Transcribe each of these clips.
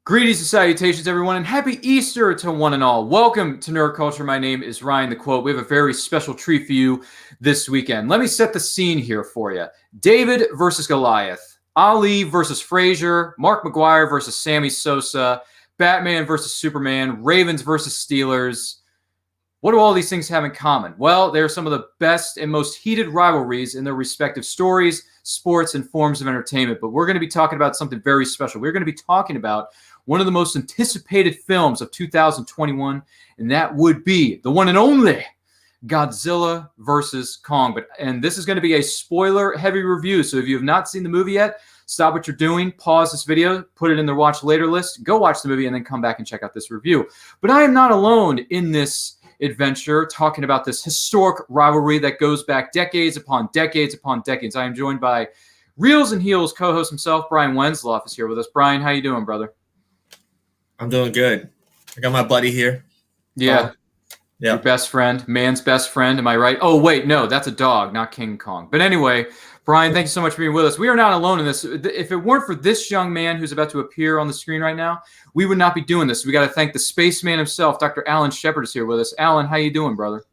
Greetings and salutations, everyone, and happy Easter to one and all. Welcome to Nerd Culture. My name is Ryan the Quote. We have a very special treat for you this weekend. Let me set the scene here for you. David versus Goliath. Ali versus Frazier. Mark McGuire versus Sammy Sosa. Batman versus Superman. Ravens versus Steelers. What do all these things have in common? Well, they're some of the best and most heated rivalries in their respective stories, sports, and forms of entertainment. But we're going to be talking about something very special. We're going to be talking about one of the most anticipated films of 2021, and that would be the one and only Godzilla versus Kong. And this is going to be a spoiler-heavy review, so if you have not seen the movie yet, stop what you're doing, pause this video, put it in the watch later list, go watch the movie, and then come back and check out this review. But I am not alone in this adventure talking about this historic rivalry that goes back decades upon decades upon decades. I am joined by Reels and Heels co-host himself, Brian Wensloff is here with us. Brian, how you doing, brother? I'm doing good. I got my buddy here. Yeah. Yeah. Your best friend, man's best friend. Am I right? Oh, wait, no, that's a dog, not King Kong. But anyway, Brian, thank you so much for being with us. We are not alone in this. If it weren't for this young man who's about to appear on the screen right now, we would not be doing this. We got to thank the spaceman himself. Dr. Alan Shepard is here with us. Alan, how you doing, brother?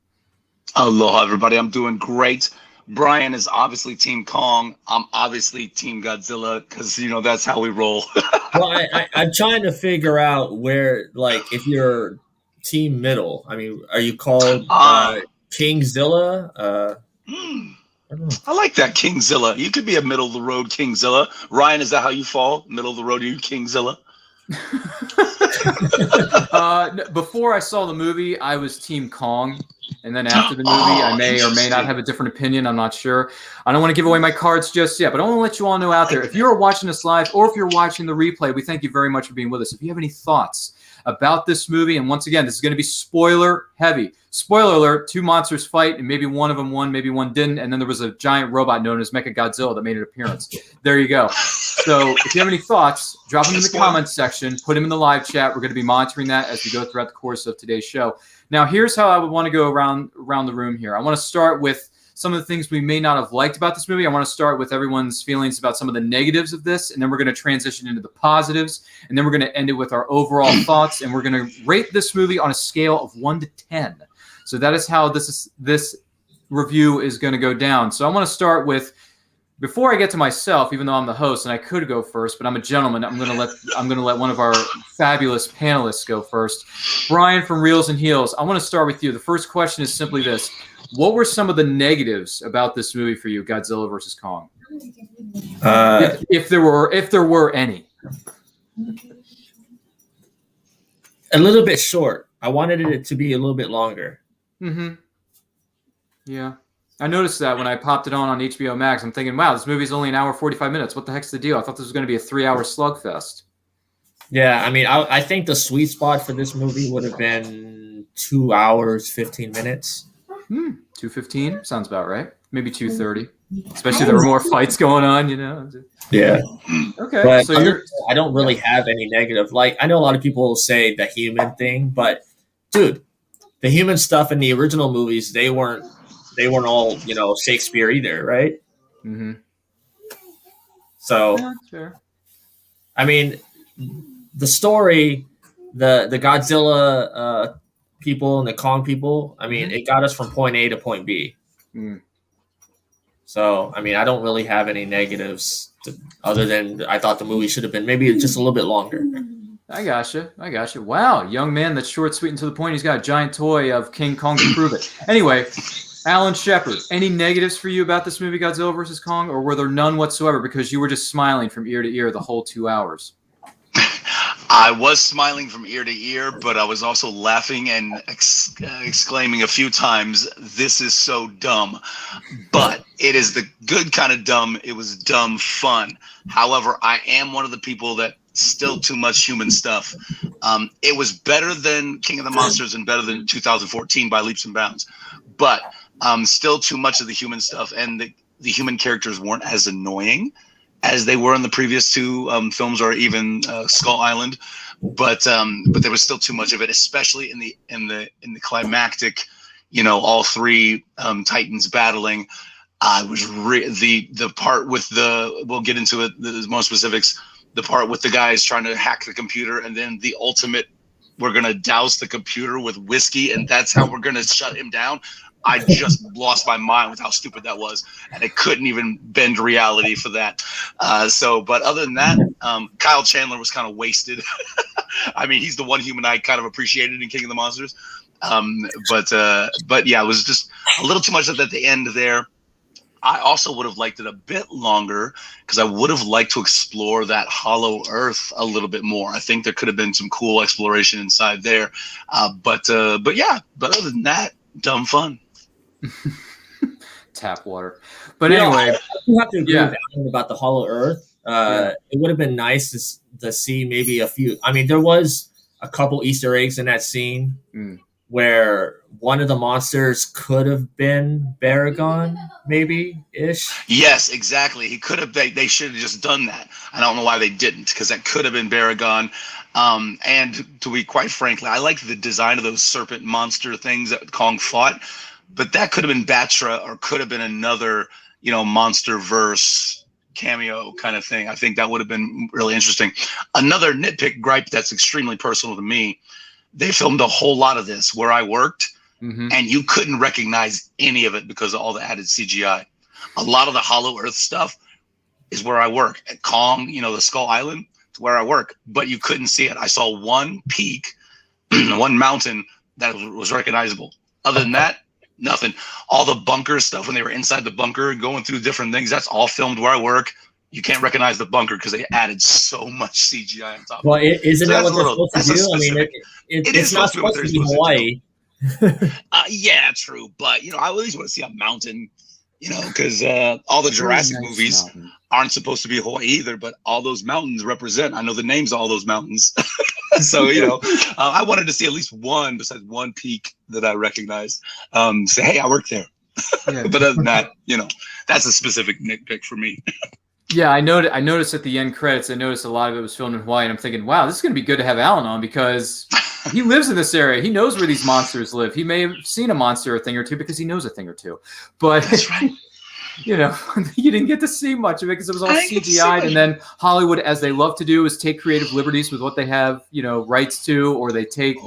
Aloha, everybody. I'm doing great. Brian is obviously Team Kong. I'm obviously Team Godzilla because, that's how we roll. Well, I'm trying to figure out where, if you're Team Middle. I mean, are you called Kingzilla? I like that, Kingzilla. You could be a middle-of-the-road Kingzilla. Ryan, is that how you fall? Middle of the road, you Kingzilla? Before I saw the movie, I was Team Kong. And then after the movie, I may or may not have a different opinion. I'm not sure. I don't want to give away my cards just yet, but I want to let you all know out there, if you're watching this live or if you're watching the replay, we thank you very much for being with us. If you have any thoughts about this movie, and once again, this is going to be spoiler heavy. Spoiler alert, two monsters fight, and maybe one of them won, maybe one didn't, and then there was a giant robot known as Mechagodzilla that made an appearance. There you go. So if you have any thoughts, drop them in the comments section, put them in the live chat. We're going to be monitoring that as we go throughout the course of today's show. Now, here's how I would want to go around the room here. I want to start with some of the things we may not have liked about this movie. I want to start with everyone's feelings about some of the negatives of this, and then we're going to transition into the positives, and then we're going to end it with our overall thoughts, and we're going to rate this movie on a scale of 1 to 10. So that is how this review is going to go down. So I want to start with, before I get to myself, even though I'm the host and I could go first, but I'm a gentleman, I'm going to let one of our fabulous panelists go first. Brian from Reels and Heels, I want to start with you. The first question is simply this: what were some of the negatives about this movie for you, Godzilla versus Kong? If there were any. A little bit short. I wanted it to be a little bit longer. Mm-hmm. Yeah. I noticed that when I popped it on HBO Max. I'm thinking, wow, this movie's only an hour, 45 minutes. What the heck's the deal? I thought this was going to be a 3-hour slugfest. Yeah, I mean, I think the sweet spot for this movie would have been 2 hours, 15 minutes. 2:15 sounds about right. Maybe 2:30. Especially if there were more fights going on, Yeah. Okay. But So I don't really have any negative. I know a lot of people say the human thing, but dude, the human stuff in the original movies, they weren't all, Shakespeare either, right? Mm-hmm. So, yeah, sure. I mean, the story, the Godzilla people and the Kong people, I mean, it got us from point A to point B. Mm. So, I mean, I don't really have any negatives other than I thought the movie should have been maybe just a little bit longer. I gotcha. Wow, young man that's short, sweet, and to the point. He's got a giant toy of King Kong to prove it. Anyway, Alan Shepard, any negatives for you about this movie, Godzilla vs. Kong, or were there none whatsoever because you were just smiling from ear to ear the whole 2 hours? I was smiling from ear to ear, but I was also laughing and exclaiming a few times, "This is so dumb." But it is the good kind of dumb. It was dumb fun. However, I am one of the people that still too much human stuff. It was better than King of the Monsters and better than 2014 by leaps and bounds. But still too much of the human stuff, and the human characters weren't as annoying as they were in the previous two films, or even Skull Island, but there was still too much of it, especially in the climactic, all three Titans battling. I was the part with we'll get into it, the more specifics, the part with the guys trying to hack the computer, and then the ultimate, we're going to douse the computer with whiskey, and that's how we're going to shut him down. I just lost my mind with how stupid that was, and I couldn't even bend reality for that. But other than that, Kyle Chandler was kind of wasted. I mean, he's the one human I kind of appreciated in King of the Monsters. But yeah, it was just a little too much at the end there. I also would have liked it a bit longer because I would have liked to explore that Hollow Earth a little bit more. I think there could have been some cool exploration inside there. But yeah, but other than that, dumb fun. Tap water. But anyway, you have to agree with Alan about the Hollow Earth. It would have been nice to see maybe a few. I mean, there was a couple Easter eggs in that scene where one of the monsters could have been Baragon, maybe ish. Yes, exactly. He could have. They should have just done that. I don't know why they didn't, because that could have been Baragon. And to be quite frankly, I like the design of those serpent monster things that Kong fought. But that could have been Batra, or could have been another, monster verse cameo kind of thing. I think that would have been really interesting. Another nitpick gripe that's extremely personal to me: they filmed a whole lot of this where I worked, and you couldn't recognize any of it because of all the added CGI. A lot of the Hollow Earth stuff is where I work. At Kong, the Skull Island, it's where I work, but you couldn't see it. I saw one peak, one mountain that was recognizable. Other than that, nothing. All the bunker stuff when they were inside the bunker going through different things, that's all filmed where I work. You can't recognize the bunker because they added so much CGI on top. Well, isn't that what they're supposed to do? I mean, it's not supposed to be Hawaii. Yeah, true. But, I at least want to see a mountain, because all the Jurassic movies aren't supposed to be Hawaii either, but all those mountains represent. I know the names of all those mountains. So, I wanted to see at least one, besides one peak that I recognized. Say, hey, I work there. Yeah. But other than that, that's a specific nitpick for me. Yeah, I noticed at the end credits, I noticed a lot of it was filmed in Hawaii, and I'm thinking, wow, this is going to be good to have Alan on because he lives in this area. He knows where these monsters live. He may have seen a monster or thing or two because he knows a thing or two. But that's right. You didn't get to see much of it because it was all CGI'd. And then Hollywood, as they love to do, is take creative liberties with what they have, rights to, or they take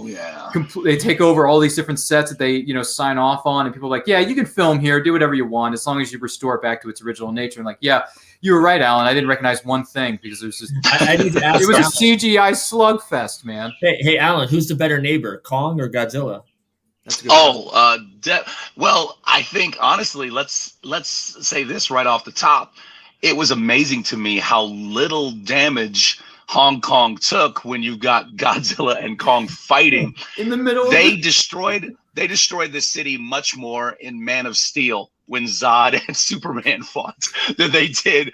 they take over all these different sets that they, sign off on. And people are like, yeah, you can film here, do whatever you want, as long as you restore it back to its original nature. And like, yeah, you were right, Alan. I didn't recognize one thing because it was just I need to ask it was Alan. A CGI slugfest, man. Hey, Alan, who's the better neighbor, Kong or Godzilla? That's a good well, I think honestly, let's say this right off the top. It was amazing to me how little damage Hong Kong took when you got Godzilla and Kong fighting in the middle. They destroyed the city much more in Man of Steel when Zod and Superman fought than they did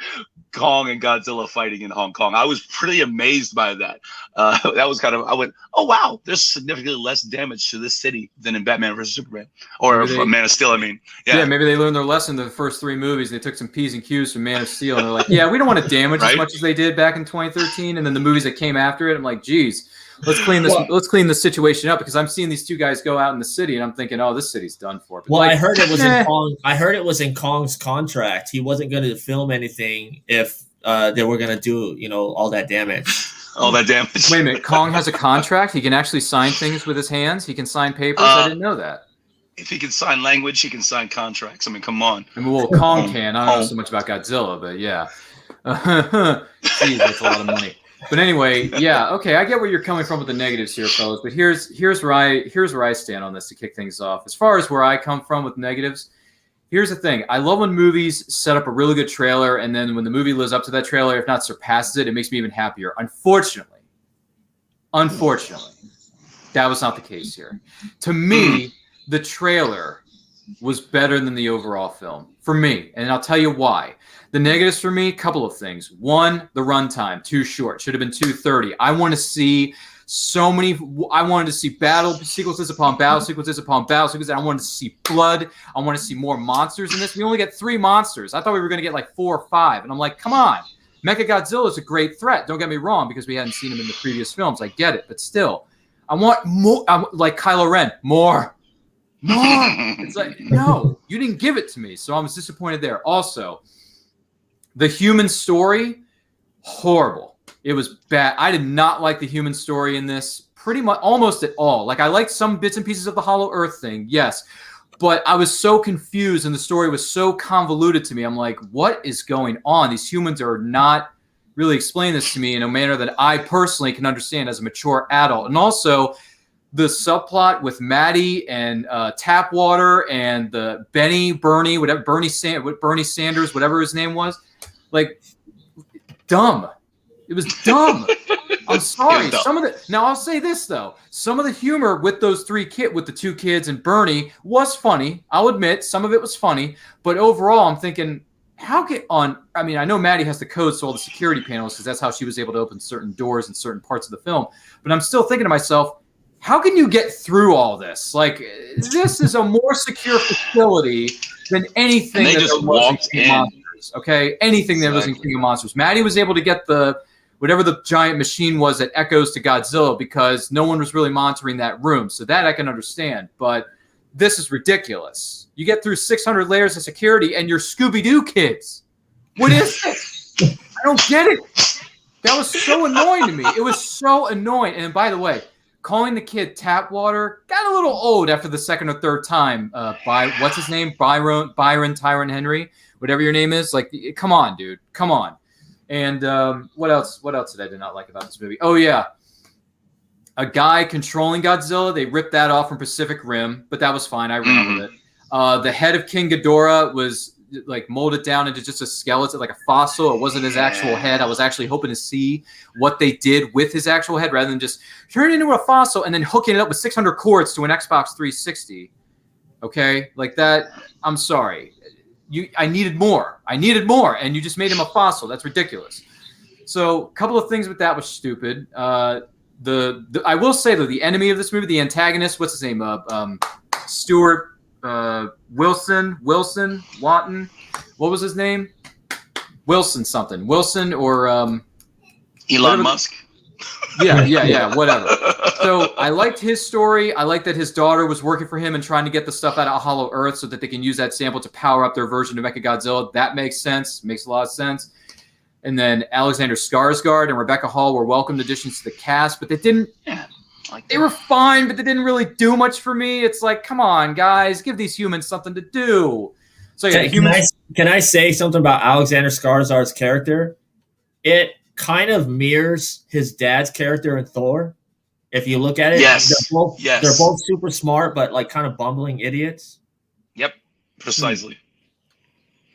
Kong and Godzilla fighting in Hong Kong. I was pretty amazed by that. That was I went, oh wow, there's significantly less damage to this city than in Batman vs Superman or Man of Steel. I mean, yeah, maybe they learned their lesson in the first three movies. They took some P's and Q's from Man of Steel, and they're like, yeah, we don't want to damage as much as they did back in 2013. And then the movies that came after it, I'm like, geez, let's clean this. Let's clean the situation up because I'm seeing these two guys go out in the city, and I'm thinking, oh, this city's done for. But I heard it was in Kong. I heard it was in Kong's contract. He wasn't going to film anything if they were going to do, all that damage. All that damage. Wait a minute. Kong has a contract. He can actually sign things with his hands. He can sign papers. I didn't know that. If he can sign language, he can sign contracts. I mean, come on. I mean, well, Kong can. I don't know so much about Godzilla, but yeah. Jeez, that's a lot of money. But anyway, yeah, okay, I get where you're coming from with the negatives here, fellas. But here's where I stand on this to kick things off. As far as where I come from with negatives, here's the thing. I love when movies set up a really good trailer, and then when the movie lives up to that trailer, if not surpasses it, it makes me even happier. Unfortunately, that was not the case here. To me, the trailer was better than the overall film for me, and I'll tell you why. The negatives for me, couple of things. One, the runtime, too short. Should have been 2:30. I wanted to see battle sequences upon battle sequences upon battle sequences. I wanted to see blood. I want to see more monsters in this. We only get 3 monsters. I thought we were going to get like 4 or 5. And I'm like, come on. Mechagodzilla is a great threat. Don't get me wrong, because we hadn't seen him in the previous films. I get it. But still, I want more. Like Kylo Ren, more. It's like, no, you didn't give it to me. So I was disappointed there. Also, the human story, horrible. It was bad. I did not like the human story in this pretty much almost at all. Like I liked some bits and pieces of the Hollow Earth thing, yes. But I was so confused and the story was so convoluted to me. I'm like, what is going on? These humans are not really explaining this to me in a manner that I personally can understand as a mature adult. And also the subplot with Maddie and Tapwater and the Bernie Sanders, whatever his name was, like dumb. It was dumb. I'm sorry. Now I'll say this though. Some of the humor with those with the two kids and Bernie was funny. I'll admit some of it was funny, but overall I'm thinking, I mean, I know Maddie has the codes to all the security panels because that's how she was able to open certain doors in certain parts of the film. But I'm still thinking to myself, how can you get through all this? Like, this is a more secure facility than anything that just walked in. Monsters, okay? Anything that was in King of Monsters. Maddie was able to get whatever the giant machine was that echoes to Godzilla because no one was really monitoring that room. So that I can understand. But this is ridiculous. You get through 600 layers of security and you're Scooby-Doo kids. What is this? I don't get it. That was so annoying to me. It was so annoying. And by the way, calling the kid Tapwater got a little old after the second or third time. What's his name? Byron Tyron Henry, whatever your name is. Like, come on, dude. Come on. And what else did I not like about this movie? Oh, yeah. A guy controlling Godzilla. They ripped that off from Pacific Rim, but that was fine. I ran with it. The head of King Ghidorah was like molded down into just a skeleton, like a fossil. It wasn't his actual head. I was actually hoping to see what they did with his actual head rather than just turn it into a fossil and then hooking it up with 600 cords to an Xbox 360. Okay? Like that. I'm sorry. I needed more. And you just made him a fossil. That's ridiculous. So a couple of things with that was stupid. I will say, though, the enemy of this movie, the antagonist, what's his name? Stuart Wilson, Watton. What was his name? Wilson something. Wilson or Elon Musk. Yeah, whatever. So I liked his story. I liked that his daughter was working for him and trying to get the stuff out of Hollow Earth so that they can use that sample to power up their version of Mechagodzilla. That makes sense. Makes a lot of sense. And then Alexander Skarsgård and Rebecca Hall were welcomed additions to the cast, but they didn't. Yeah, they were fine, but they didn't really do much for me. It's like, come on, guys, give these humans something to do. So yeah, can I say something about Alexander Skarsgård's character? It kind of mirrors his dad's character in Thor. If you look at it, they're both super smart, but like kind of bumbling idiots. Yep, precisely.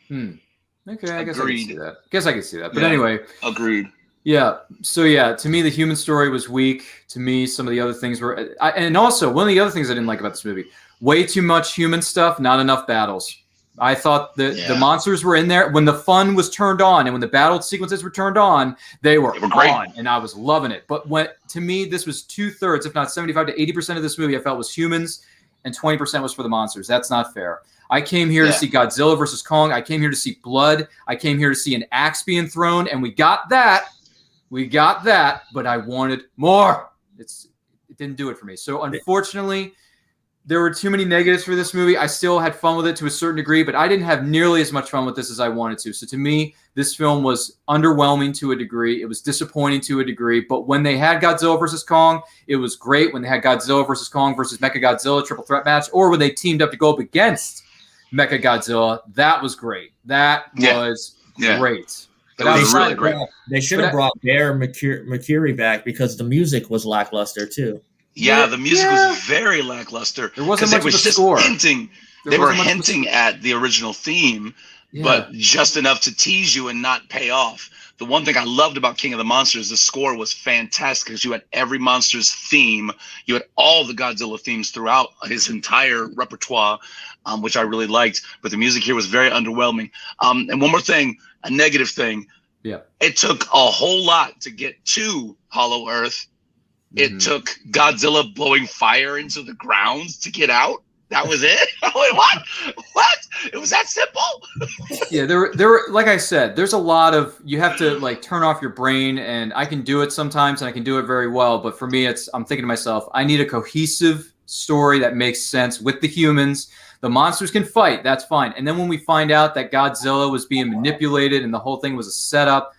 Okay, I guess I can see that. But anyway, agreed. Yeah. So yeah, to me, the human story was weak. To me, some of the other things were, and also one of the other things I didn't like about this movie: way too much human stuff, not enough battles. I thought that the monsters were in there when the fun was turned on and when the battle sequences were turned on, they were great. On, and I was loving it. But to me, this was 2/3, if not 75 to 80% of this movie, I felt was humans, and 20% was for the monsters. That's not fair. I came here to see Godzilla versus Kong. I came here to see blood. I came here to see an axe being thrown, and we got that. But I wanted more. It didn't do it for me. So unfortunately, there were too many negatives for this movie. I still had fun with it to a certain degree, but I didn't have nearly as much fun with this as I wanted to. So to me, this film was underwhelming to a degree. It was disappointing to a degree. But when they had Godzilla versus Kong, it was great. When they had Godzilla versus Kong versus Mechagodzilla triple threat match, or when they teamed up to go up against Mechagodzilla, that was great. That was great. But that was really great. They should have brought Bear Mercury back because the music was lackluster too. Yeah, the music was very lackluster. There wasn't much it was of a just score. Hinting. They were hinting at the original theme, but just enough to tease you and not pay off. The one thing I loved about King of the Monsters, the score was fantastic because you had every monster's theme. You had all the Godzilla themes throughout his entire repertoire, which I really liked. But the music here was very underwhelming. And one more thing, a negative thing. Yeah. It took a whole lot to get to Hollow Earth. It took Godzilla blowing fire into the ground to get out. That was it? Wait, what? What? It was that simple? Yeah, there were, like I said, there's a lot of, you have to like turn off your brain, and I can do it sometimes and I can do it very well. But for me, I'm thinking to myself, I need a cohesive story that makes sense with the humans. The monsters can fight. That's fine. And then when we find out that Godzilla was being manipulated and the whole thing was a setup,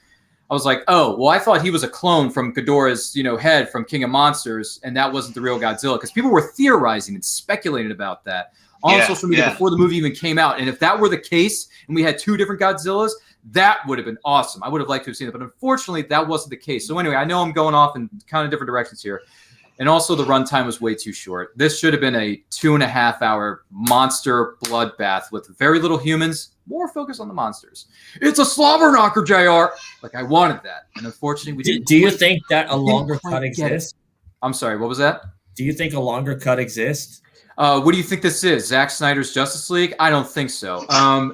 I was like, oh, well, I thought he was a clone from Ghidorah's, head from King of Monsters, and that wasn't the real Godzilla, because people were theorizing and speculating about that on social media before the movie even came out. And if that were the case, and we had 2 different Godzillas, that would have been awesome. I would have liked to have seen it, but unfortunately, that wasn't the case. So anyway, I know I'm going off in kind of different directions here. And also, the runtime was way too short. This should have been a 2.5-hour monster bloodbath with very little humans, more focus on the monsters. It's a slobber knocker, JR. Like, I wanted that. And unfortunately, we didn't. Do you think that a longer cut exists? I'm sorry, what was that? Do you think a longer cut exists? What do you think this is? Zack Snyder's Justice League? I don't think so.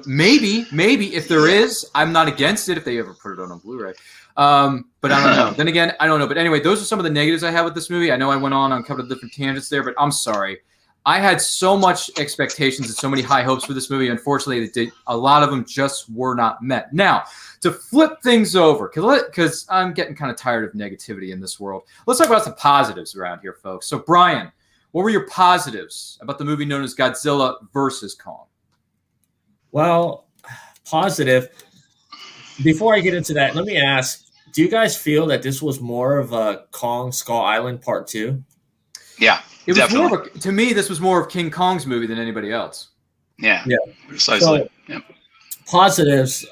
Maybe if there is, I'm not against it if they ever put it on Blu-ray. But I don't know. Then again, I don't know. But anyway, those are some of the negatives I have with this movie. I know I went on a couple of different tangents there, but I'm sorry. I had so much expectations and so many high hopes for this movie. Unfortunately, a lot of them just were not met. Now, to flip things over, because I'm getting kind of tired of negativity in this world, let's talk about some positives around here, folks. So, Brian, what were your positives about the movie known as Godzilla versus Kong? Well, positive. Before I get into that, let me ask, do you guys feel that this was more of a Kong Skull Island Part 2? Yeah, it was definitely. more of to me, this was more of King Kong's movie than anybody else. Yeah, precisely. So, positives,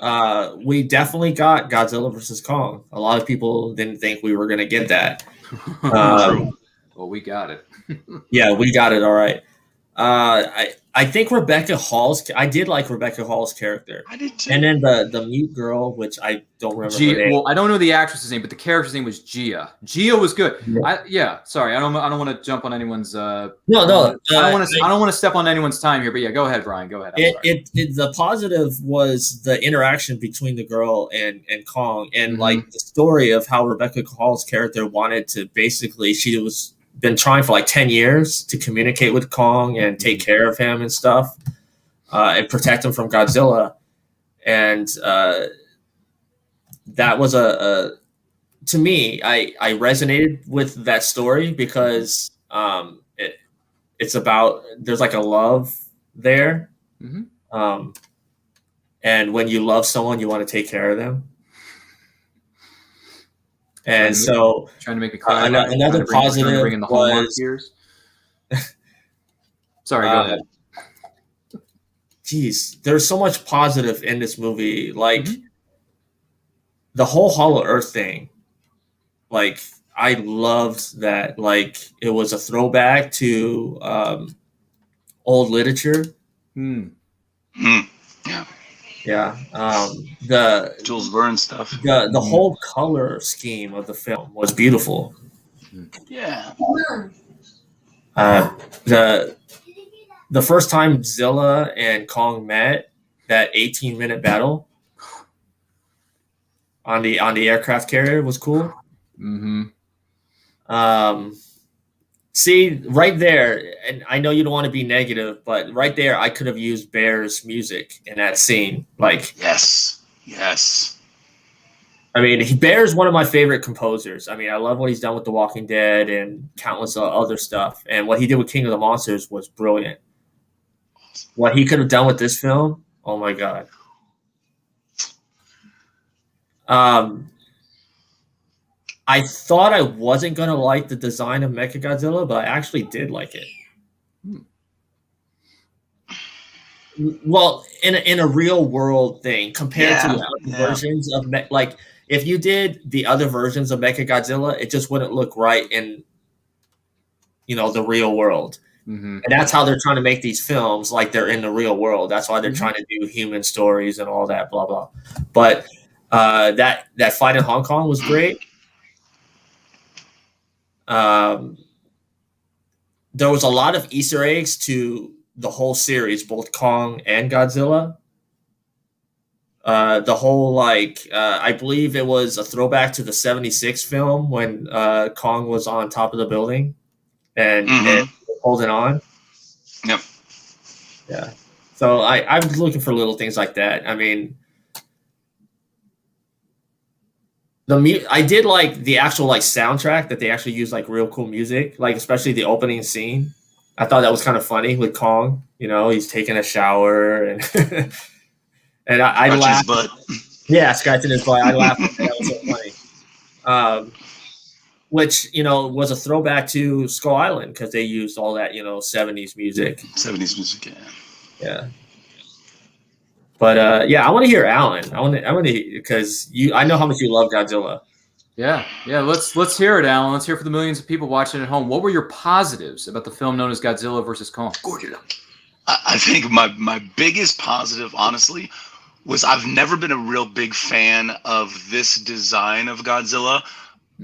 we definitely got Godzilla versus Kong. A lot of people didn't think we were going to get that. Well, we got it. Yeah, we got it all right. I think I did like Rebecca Hall's character. I did too. And then the mute girl, which I don't remember her name. Well, I don't know the actress's name, but the character's name was Gia. Gia was good. Sorry, I don't want to jump on anyone's. I don't want to step on anyone's time here, but yeah, go ahead, Brian. Go ahead. The positive was the interaction between the girl and Kong, and like the story of how Rebecca Hall's character wanted to basically, she was been trying for like 10 years to communicate with Kong and take care of him and stuff, and protect him from Godzilla. And that was to me, I resonated with that story because it's about, there's like a love there. And when you love someone, you want to take care of them. And so, trying to make me cry. Another positive in the was. Sorry, go ahead. Geez, there's so much positive in this movie. Like the whole Hollow Earth thing. Like I loved that. Like it was a throwback to old literature. Yeah. Yeah, the Jules Verne stuff. The whole color scheme of the film was beautiful. Yeah. The first time Zilla and Kong met, that 18-minute battle on the aircraft carrier was cool. See, right there, and I know you don't want to be negative, but right there, I could have used Bear's music in that scene. Like, yes. I mean, Bear's one of my favorite composers. I mean, I love what he's done with The Walking Dead and countless other stuff. And what he did with King of the Monsters was brilliant. What he could have done with this film, oh my God. I thought I wasn't going to like the design of Mechagodzilla, but I actually did like it. Well, in a real world thing compared to the other versions of like if you did the other versions of Mechagodzilla, it just wouldn't look right in the real world. And that's how they're trying to make these films, like they're in the real world. That's why they're trying to do human stories and all that, blah blah. But that fight in Hong Kong was great. There was a lot of Easter eggs to the whole series, both Kong and Godzilla. The whole I believe it was a throwback to the '76 film when Kong was on top of the building and holding on. Yep. Yeah. So I was looking for little things like that. I mean, I did like the actual soundtrack that they actually used real cool music, especially the opening scene. I thought that was kind of funny with Kong. He's taking a shower and and I laughed. His butt. Yeah, scratching his butt. I laughed. That was so funny. which was a throwback to Skull Island because they used all that 70s music. 70s music, yeah. Yeah. But yeah, I want to hear Alan. I want to because I know how much you love Godzilla. Yeah. Let's hear it, Alan. Let's hear for the millions of people watching at home. What were your positives about the film known as Godzilla versus Kong? Godzilla. I think my biggest positive, honestly, was I've never been a real big fan of this design of Godzilla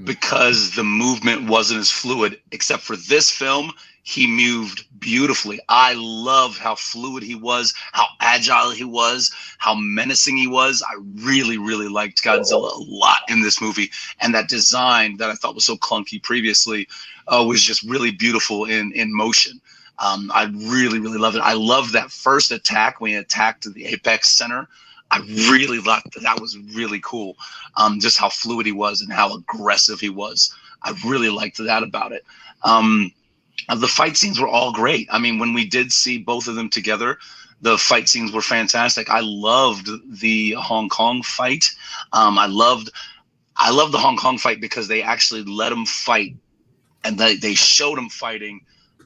because the movement wasn't as fluid. Except for this film, he moved beautifully. I loved how fluid he was, how agile he was, how menacing he was. I really, really liked Godzilla a lot in this movie. And that design that I thought was so clunky previously was just really beautiful in motion. I really, really loved it. I loved that first attack when he attacked the Apex Center. I really loved that. That was really cool. Just how fluid he was and how aggressive he was. I really liked that about it. The fight scenes were all great. I mean, when we did see both of them together, the fight scenes were fantastic. I loved the Hong Kong fight. I loved the Hong Kong fight because they actually let him fight, and they showed him fighting,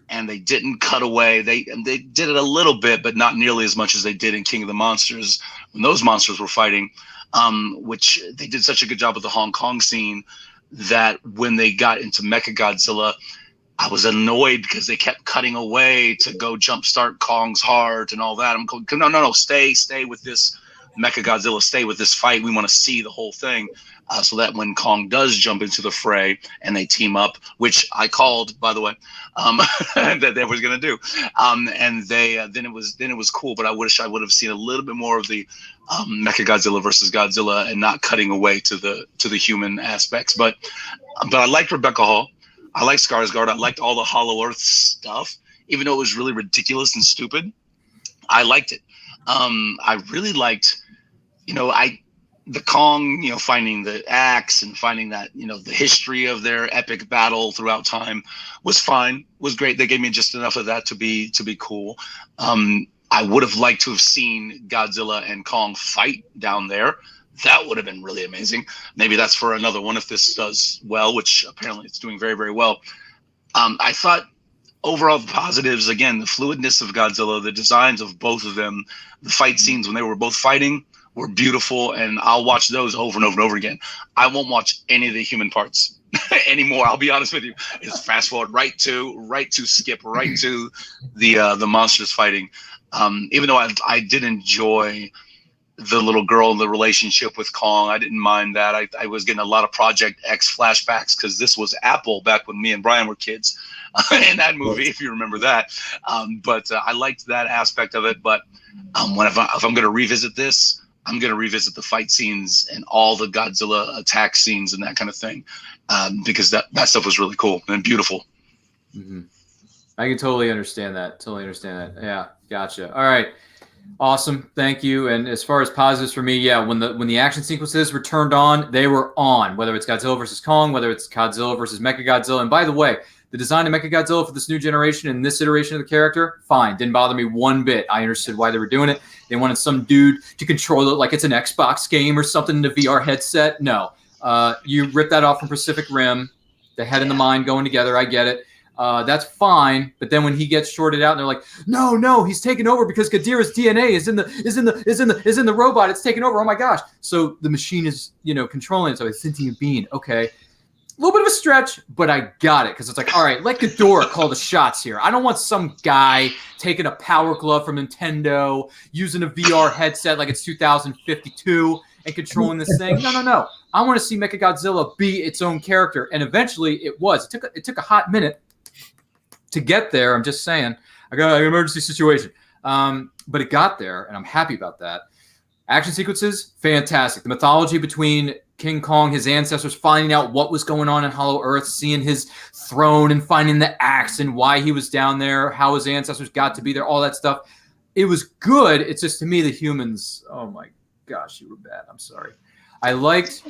and they didn't cut away. They did it a little bit, but not nearly as much as they did in King of the Monsters when those monsters were fighting. Which they did such a good job with the Hong Kong scene that when they got into Mechagodzilla, I was annoyed because they kept cutting away to go jumpstart Kong's heart and all that. I'm going, no, stay with this Mechagodzilla, stay with this fight. We want to see the whole thing, so that when Kong does jump into the fray and they team up, which I called, by the way, that they was going to do, and they then it was cool. But I wish I would have seen a little bit more of the Mechagodzilla versus Godzilla and not cutting away to the human aspects. But I liked Rebecca Hall. I liked Skarsgård. I liked all the Hollow Earth stuff, even though it was really ridiculous and stupid. I liked it. I really liked, the Kong, finding the axe and finding that, the history of their epic battle throughout time was fine, was great. They gave me just enough of that to be cool. I would have liked to have seen Godzilla and Kong fight down there. That would have been really amazing. Maybe that's for another one if this does well, which apparently it's doing very, very well. I thought overall the positives, again, the fluidness of Godzilla, the designs of both of them, the fight scenes when they were both fighting were beautiful, and I'll watch those over and over and over again. I won't watch any of the human parts anymore. I'll be honest with you. It's fast forward right to skip right to the monsters fighting. Even though I did enjoy the little girl, the relationship with Kong, I didn't mind that. I was getting a lot of Project X flashbacks because this was Apple back when me and Brian were kids in that movie, if you remember that. But I liked that aspect of it. But if I'm going to revisit this, I'm going to revisit the fight scenes and all the Godzilla attack scenes and that kind of thing, because that stuff was really cool and beautiful. Mm-hmm. I can totally understand that. Yeah, gotcha. All right. Awesome. Thank you. And as far as positives for me, yeah, when the action sequences were turned on, they were on, whether it's Godzilla versus Kong, whether it's Godzilla versus Mechagodzilla. And by the way, the design of Mechagodzilla for this new generation and this iteration of the character, fine. Didn't bother me one bit. I understood why they were doing it. They wanted some dude to control it like it's an Xbox game or something in a VR headset. No. You rip that off from Pacific Rim, the head and the mind going together. I get it. That's fine, but then when he gets shorted out, and they're like, "No, he's taking over because Ghidorah's DNA is in the robot. It's taking over. Oh my gosh!" So the machine is, controlling it. So it's a sentient being. Okay, a little bit of a stretch, but I got it because it's like, all right, let Ghidorah call the shots here. I don't want some guy taking a power glove from Nintendo, using a VR headset like it's 2052 and controlling this thing. No. I want to see Mechagodzilla be its own character, and eventually it was. It took a hot minute to get there. I'm just saying, I got an emergency situation. But it got there, and I'm happy about that. Action sequences, fantastic. The mythology between King Kong, his ancestors, finding out what was going on in Hollow Earth, seeing his throne and finding the axe and why he was down there, how his ancestors got to be there, all that stuff. It was good. It's just, to me, the humans, oh my gosh, you were bad. I'm sorry. I liked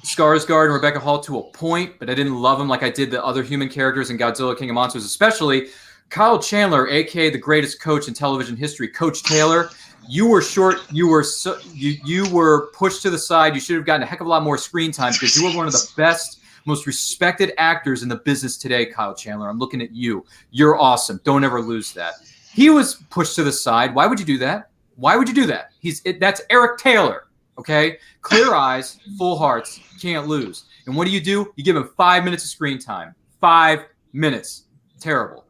Skarsgård and Rebecca Hall to a point, but I didn't love them like I did the other human characters in Godzilla King of Monsters, especially Kyle Chandler, a.k.a. the greatest coach in television history, Coach Taylor. you were short. You were pushed to the side. You should have gotten a heck of a lot more screen time because you were one of the best, most respected actors in the business today, Kyle Chandler. I'm looking at you. You're awesome. Don't ever lose that. He was pushed to the side. Why would you do that? Why would you do that? That's Eric Taylor. Okay, clear eyes, full hearts, can't lose. And what do? You give him 5 minutes of screen time. 5 minutes. Terrible.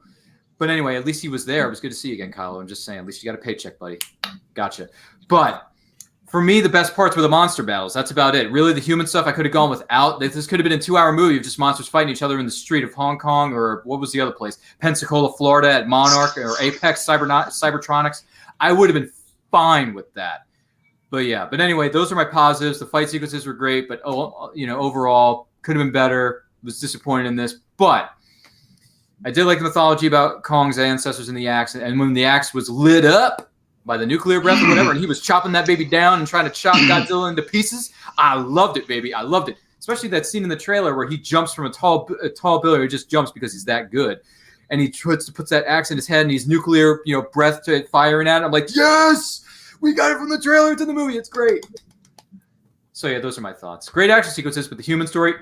But anyway, at least he was there. It was good to see you again, Kyle. I'm just saying, at least you got a paycheck, buddy. Gotcha. But for me, the best parts were the monster battles. That's about it. Really, the human stuff I could have gone without. This could have been a 2-hour movie of just monsters fighting each other in the street of Hong Kong, or what was the other place? Pensacola, Florida at Monarch or Apex Cybertronics. I would have been fine with that. But anyway, those are my positives. The fight sequences were great, but overall could have been better. Was disappointed in this, but I did like the mythology about Kong's ancestors in the axe, and when the axe was lit up by the nuclear breath or whatever, and he was chopping that baby down and trying to chop Godzilla into pieces. I loved it, baby. I loved it, especially that scene in the trailer where he jumps from a tall building. He just jumps because he's that good, and he puts that axe in his head, and he's nuclear, breath to firing at it. I'm like, yes. We got it from the trailer to the movie. It's great. So, yeah, those are my thoughts. Great action sequences, but the human story,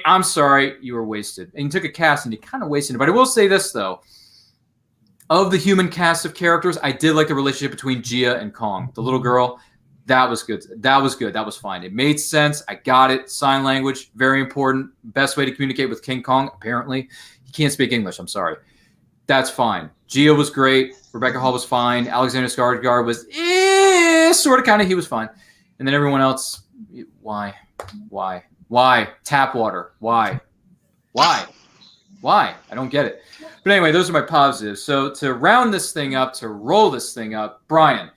I'm sorry, you were wasted. And you took a cast, and you kind of wasted it. But I will say this, though. Of the human cast of characters, I did like the relationship between Gia and Kong. The little girl, that was good. That was good. That was fine. It made sense. I got it. Sign language, very important. Best way to communicate with King Kong, apparently. He can't speak English. I'm sorry. That's fine. Gia was great. Rebecca Hall was fine. Alexander Skarsgård was sort of, kind of. He was fine. And then everyone else, why? Tap water. Why? I don't get it. But anyway, those are my positives. So to round this thing up, to roll this thing up, Brian,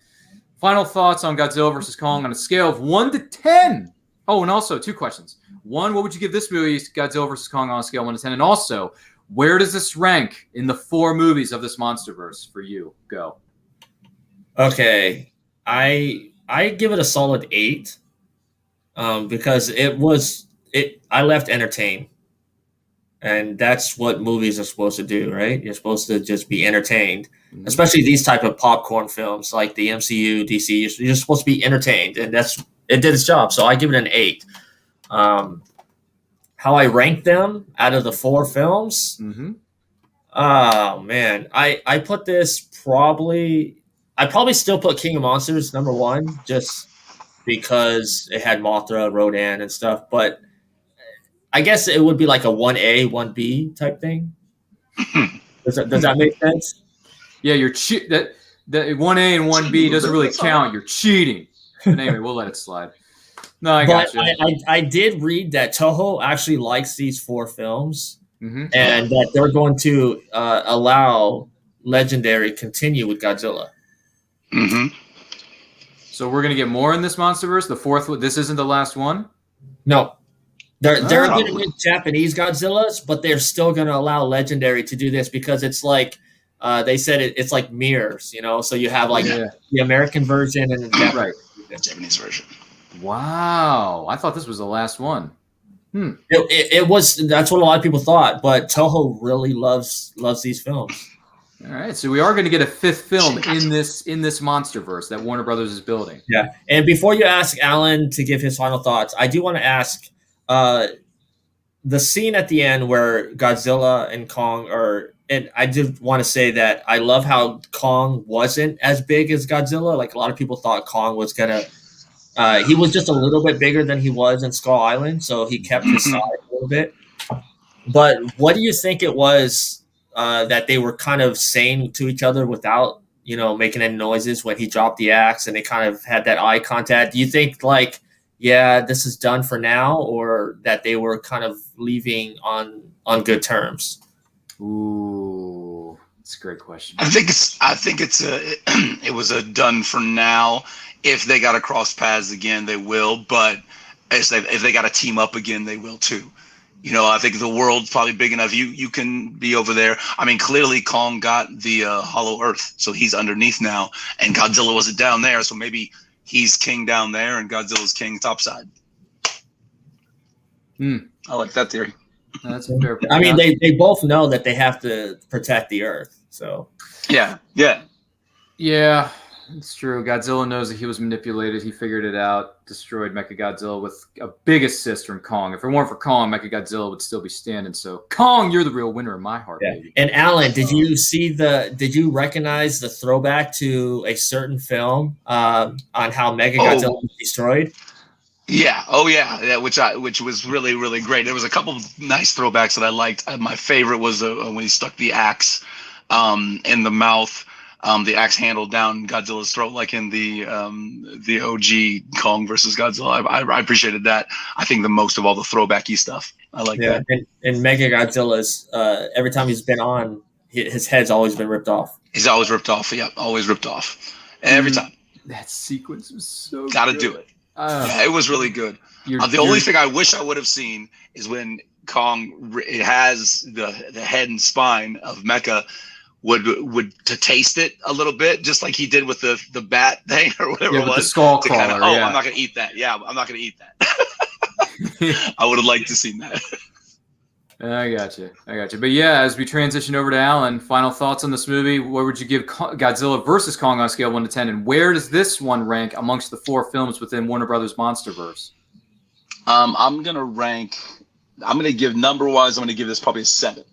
final thoughts on Godzilla vs. Kong on a scale of 1 to 10. Oh, and also 2 questions. 1, what would you give this movie, Godzilla vs. Kong, on a scale of 1 to 10? And also, where does this rank in the 4 movies of this MonsterVerse for you? Go. Okay, I give it a solid 8 because I left entertained, and that's what movies are supposed to do, right? You're supposed to just be entertained, especially these type of popcorn films like the MCU, DC. You're supposed to be entertained, and it did its job. So I give it an 8. How I rank them out of the 4 films? Mm-hmm. Oh man, I put this probably. I probably still put King of Monsters number 1 just because it had Mothra, Rodan, and stuff. But I guess it would be like a 1A, 1B type thing. Does that make sense? Yeah, you're that 1A and 1B doesn't really count. You're cheating. But anyway, we'll let it slide. No, I got you. I did read that Toho actually likes these 4 films, mm-hmm. and that they're going to allow Legendary continue with Godzilla. Mm-hmm. So we're gonna get more in this MonsterVerse. The 4th. This isn't the last one. No, they're going to make Japanese Godzillas, but they're still going to allow Legendary to do this because it's like they said it's like mirrors, So you have the American version and the Japanese version. Wow, I thought this was the last one. It was. That's what a lot of people thought, but Toho really loves these films. All right, so we are going to get a 5th film in this MonsterVerse that Warner Brothers is building. Yeah, and before you ask Alan to give his final thoughts, I do want to ask the scene at the end where Godzilla and Kong are. And I did want to say that I love how Kong wasn't as big as Godzilla. Like a lot of people thought Kong was gonna. He was just a little bit bigger than he was in Skull Island, so he kept his size a little bit. But what do you think it was that they were kind of saying to each other without, making any noises when he dropped the axe and they kind of had that eye contact? Do you think this is done for now, or that they were kind of leaving on good terms? Ooh, that's a great question. I think it was a done for now. If they got to cross paths again, they will. But if they got to team up again, they will too. I think the world's probably big enough. You can be over there. I mean, clearly Kong got the Hollow Earth, so he's underneath now, and Godzilla wasn't down there, so maybe he's king down there and Godzilla's king topside. I like that theory. That's fair. I mean, they both know that they have to protect the Earth. So yeah. It's true. Godzilla knows that he was manipulated. He figured it out, destroyed Mechagodzilla with a big assist from Kong. If it weren't for Kong, Mechagodzilla would still be standing. So, Kong, you're the real winner in my heart, baby. And Alan, did you recognize the throwback to a certain film on how Mechagodzilla was destroyed? Yeah. Oh, yeah. Which was really, really great. There was a couple of nice throwbacks that I liked. My favorite was when he stuck the axe in the mouth. The axe handle down Godzilla's throat, like in the OG Kong versus Godzilla. I appreciated that. I think the most of all the throwbacky stuff. I like that. And Mechagodzilla's every time he's been on, his head's always been ripped off. He's always ripped off. Yeah, always ripped off. Every time. That sequence was so Gotta good. do it. Yeah, it was really good. The only thing I wish I would have seen is when Kong, it has the head and spine of Mecha, would to taste it a little bit, just like he did with the bat thing or whatever it was. The skull crawler. I'm not gonna eat that. Yeah, I'm not gonna eat that. I would have liked to seen that. I got you. But yeah, as we transition over to Alan, final thoughts on this movie. What would you give Godzilla versus Kong on a scale of 1 to 10? And where does this one rank amongst the 4 films within Warner Brothers MonsterVerse? I'm gonna give number-wise, I'm gonna give this probably a 7.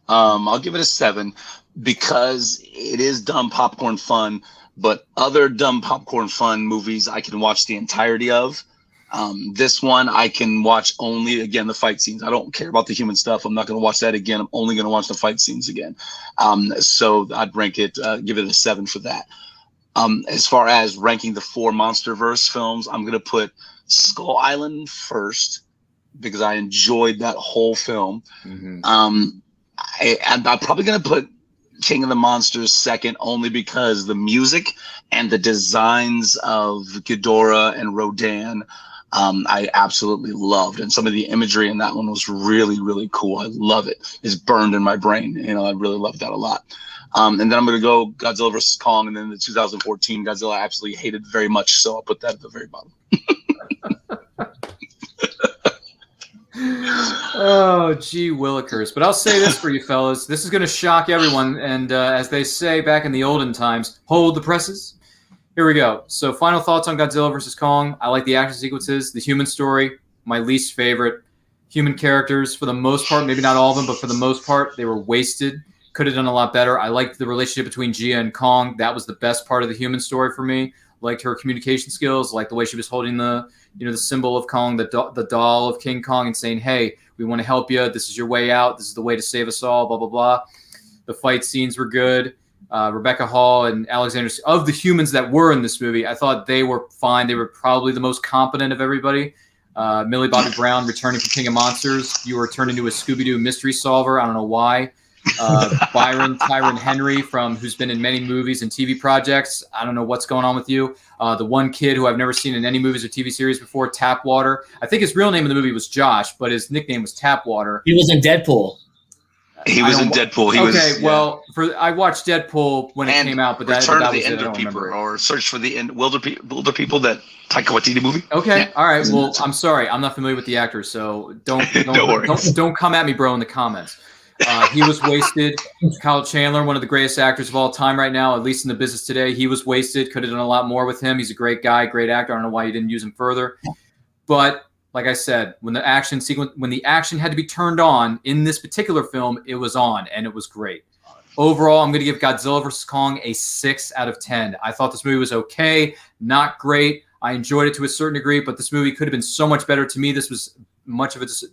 I'll give it a 7 because it is dumb popcorn fun, but other dumb popcorn fun movies I can watch the entirety of. This one I can watch only, again, the fight scenes. I don't care about the human stuff. I'm not going to watch that again. I'm only going to watch the fight scenes again. So I'd rank it, give it a 7 for that. As far as ranking the 4 MonsterVerse films, I'm going to put Skull Island first because I enjoyed that whole film. Mm-hmm. I'm probably going to put King of the Monsters second, only because the music and the designs of Ghidorah and Rodan I absolutely loved, and some of the imagery in that one was really, really cool. I love it. It's burned in my brain. I really loved that a lot. And then I'm going to go Godzilla versus Kong, and then the 2014 Godzilla I absolutely hated very much, so I'll put that at the very bottom. Oh, gee willikers. But I'll say this for you fellas. This is going to shock everyone. And as they say back in the olden times, hold the presses. Here we go. So final thoughts on Godzilla vs. Kong. I like the action sequences. The human story, my least favorite. Human characters, for the most part, maybe not all of them, but for the most part, they were wasted. Could have done a lot better. I liked the relationship between Gia and Kong. That was the best part of the human story for me. Liked her communication skills, liked the way she was holding the symbol of Kong, the doll of King Kong, and saying, hey, we want to help you. This is your way out. This is the way to save us all, blah, blah, blah. The fight scenes were good. Rebecca Hall and Alexander, of the humans that were in this movie, I thought they were fine. They were probably the most competent of everybody. Millie Bobby Brown returning from King of Monsters. You were turned into a Scooby-Doo mystery solver. I don't know why. Byron Tyron Henry, who's been in many movies and TV projects. I don't know what's going on with you. The one kid who I've never seen in any movies or TV series before, Tapwater. I think his real name in the movie was Josh, but his nickname was Tapwater. He was in Deadpool. He was in Deadpool. Well, I watched Deadpool when it came out, but Return that of the was Ender People, or Search for the Wilder People, that Taika Waititi movie. Okay, yeah. All right. Well, I'm sorry, I'm not familiar with the actor, so don't come at me, bro, in the comments. He was wasted. Kyle Chandler, one of the greatest actors of all time right now, at least in the business today. He was wasted. Could have done a lot more with him. He's a great guy, great actor. I don't know why you didn't use him further. But like I said, when the action had to be turned on in this particular film, it was on, and it was great. Overall, I'm going to give Godzilla vs. Kong a 6 out of 10. I thought this movie was okay, not great. I enjoyed it to a certain degree, but this movie could have been so much better. To me, this was this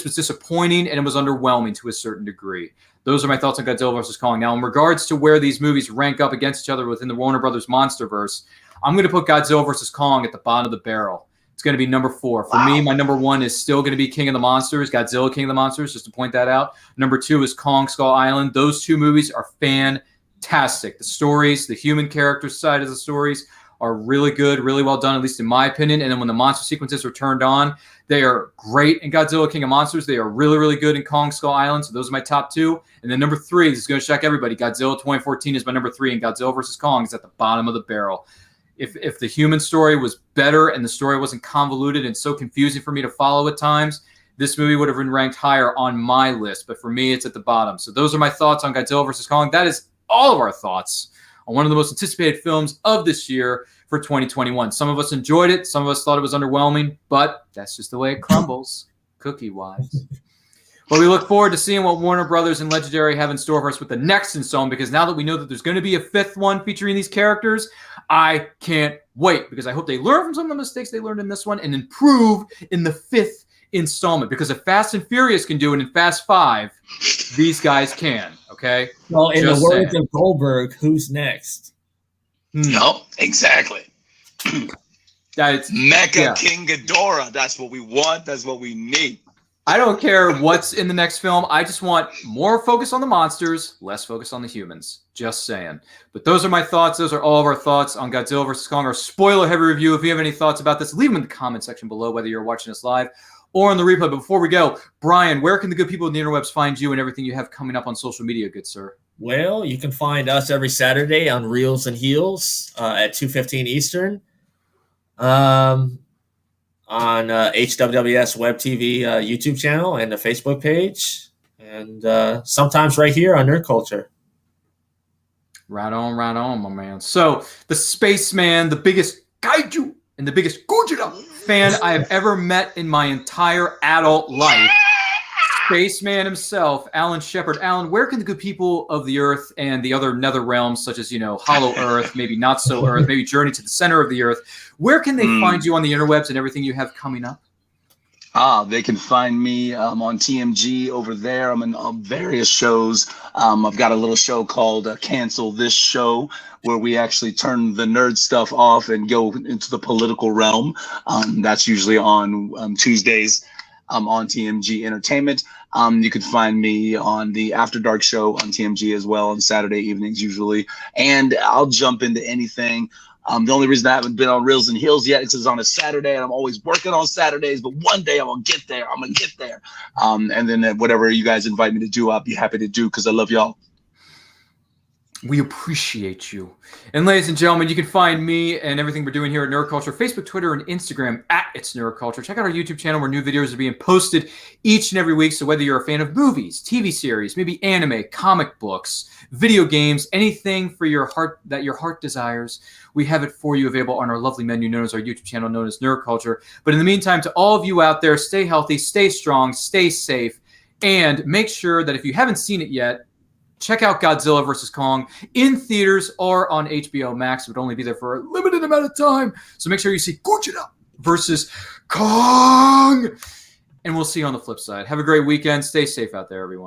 was disappointing, and it was underwhelming to a certain degree. Those are my thoughts on Godzilla vs. Kong. Now, in regards to where these movies rank up against each other within the Warner Brothers MonsterVerse, I'm going to put Godzilla vs. Kong at the bottom of the barrel. It's going to be number 4. For me, my number 1 is still going to be King of the Monsters, Godzilla King of the Monsters, just to point that out. Number 2 is Kong Skull Island. Those 2 movies are fantastic. The stories, the human character side of the stories are really good, really well done, at least in my opinion. And then when the monster sequences are turned on, they are great in Godzilla King of Monsters. They are really, really good in Kong Skull Island. So those are my top 2. And then number 3, this is going to shock everybody. Godzilla 2014 is my number 3, and Godzilla vs. Kong is at the bottom of the barrel. If the human story was better and the story wasn't convoluted and so confusing for me to follow at times, this movie would have been ranked higher on my list. But for me, it's at the bottom. So those are my thoughts on Godzilla vs. Kong. That is all of our thoughts on one of the most anticipated films of this year for 2021. Some of us enjoyed it. Some of us thought it was underwhelming, but that's just the way it crumbles, cookie-wise. But we look forward to seeing what Warner Brothers and Legendary have in store for us with the next installment, because now that we know that there's going to be a 5th one featuring these characters, I can't wait, because I hope they learn from some of the mistakes they learned in this one and improve in the 5th installment, because if Fast and Furious can do it in Fast 5, these guys can, okay? Well, in Just the words saying. of Goldberg, who's next? No, exactly. That's, Mecha yeah. King Ghidorah. That's what we want. That's what we need. I don't care what's in the next film. I just want more focus on the monsters, less focus on the humans. Just saying. But those are my thoughts. Those are all of our thoughts on Godzilla vs. Kong, our spoiler-heavy review. If you have any thoughts about this, leave them in the comment section below, whether you're watching us live or on the replay. But before we go, Brian, where can the good people in the interwebs find you and everything you have coming up on social media, good sir? Well, you can find us every Saturday on Reels and Heels at 2:15 Eastern. On HWWS Web TV YouTube channel and the Facebook page, and sometimes right here on Nerd Culture. Right on, my man. So, the Spaceman, the biggest kaiju and the biggest Godzilla fan I have ever met in my entire adult life. Spaceman himself, Alan Shepard. Alan, where can the good people of the Earth and the other nether realms, such as, Hollow Earth, maybe Not So Earth, maybe Journey to the Center of the Earth, where can they find you on the interwebs and everything you have coming up? They can find me on TMG over there. I'm in various shows. I've got a little show called Cancel This Show, where we actually turn the nerd stuff off and go into the political realm. That's usually on Tuesdays. On TMG Entertainment. You can find me on the After Dark show on TMG as well on Saturday evenings usually. And I'll jump into anything. The only reason I haven't been on Reels and Heels yet is because it's on a Saturday, and I'm always working on Saturdays, but one day I'm going to get there. I'm going to get there. And then whatever you guys invite me to do, I'll be happy to do because I love y'all. We appreciate you. And ladies and gentlemen, you can find me and everything we're doing here at Nerd Culture, Facebook, Twitter, and Instagram at It's Nerd Culture. Check out our YouTube channel where new videos are being posted each and every week. So whether you're a fan of movies, TV series, maybe anime, comic books, video games, anything for your heart that your heart desires, we have it for you available on our lovely menu known as our YouTube channel known as Nerd Culture. But in the meantime, to all of you out there, stay healthy, stay strong, stay safe, and make sure that if you haven't seen it yet, check out Godzilla vs. Kong in theaters or on HBO Max. It would only be there for a limited amount of time. So make sure you see Godzilla vs. Kong. And we'll see you on the flip side. Have a great weekend. Stay safe out there, everyone.